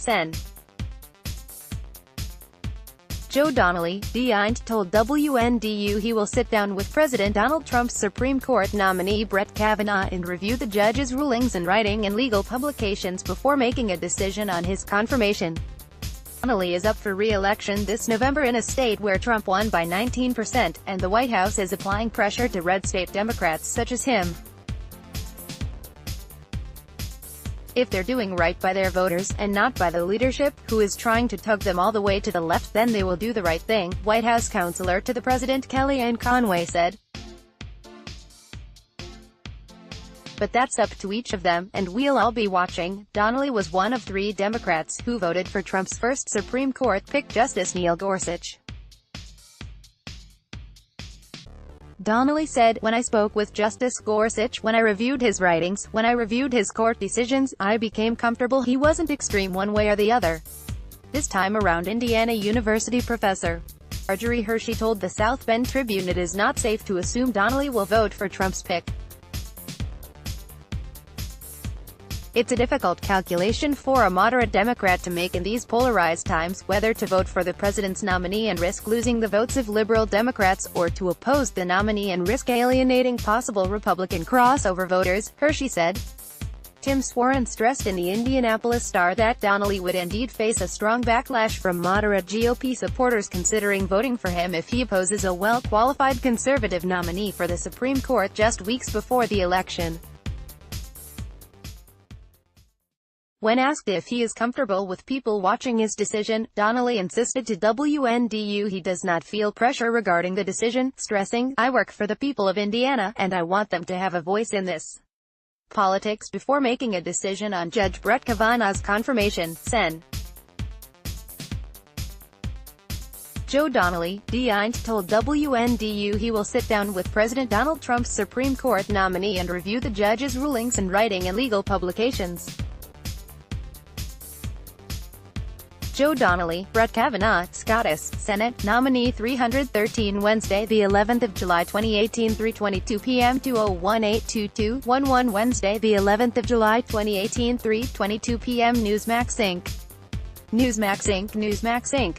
Sen. Joe Donnelly, D-Int, told WNDU he will sit down with President Donald Trump's Supreme Court nominee Brett Kavanaugh and review the judge's rulings in writing and legal publications before making a decision on his confirmation. Donnelly is up for re-election this November in a state where Trump won by 19%, and the White House is applying pressure to red state Democrats such as him. If they're doing right by their voters, and not by the leadership, who is trying to tug them all the way to the left, then they will do the right thing, White House counselor to the president Kellyanne Conway said. But that's up to each of them, and we'll all be watching. Donnelly was one of 3 Democrats who voted for Trump's first Supreme Court pick, Justice Neil Gorsuch. Donnelly said, "When I spoke with Justice Gorsuch, when I reviewed his writings, when I reviewed his court decisions, I became comfortable he wasn't extreme one way or the other." This time around, Indiana University professor Marjorie Hershey told the South Bend Tribune it is not safe to assume Donnelly will vote for Trump's pick. It's a difficult calculation for a moderate Democrat to make in these polarized times, whether to vote for the president's nominee and risk losing the votes of liberal Democrats, or to oppose the nominee and risk alienating possible Republican crossover voters, Hershey said. Tim Swaran stressed in the Indianapolis Star that Donnelly would indeed face a strong backlash from moderate GOP supporters considering voting for him if he opposes a well-qualified conservative nominee for the Supreme Court just weeks before the election. When asked if he is comfortable with people watching his decision, Donnelly insisted to WNDU he does not feel pressure regarding the decision, stressing, "I work for the people of Indiana, and I want them to have a voice in this politics before making a decision on Judge Brett Kavanaugh's confirmation." Sen. Joe Donnelly, D-Int, told WNDU he will sit down with President Donald Trump's Supreme Court nominee and review the judge's rulings in writing and legal publications. Joe Donnelly, Brett Kavanaugh, Scottish Senate nominee 313 Wednesday, the 11th of July 2018 3:22 p.m. 201-822-11 Wednesday, the 11th of July 2018 3:22 p.m. Newsmax Inc. Newsmax Inc.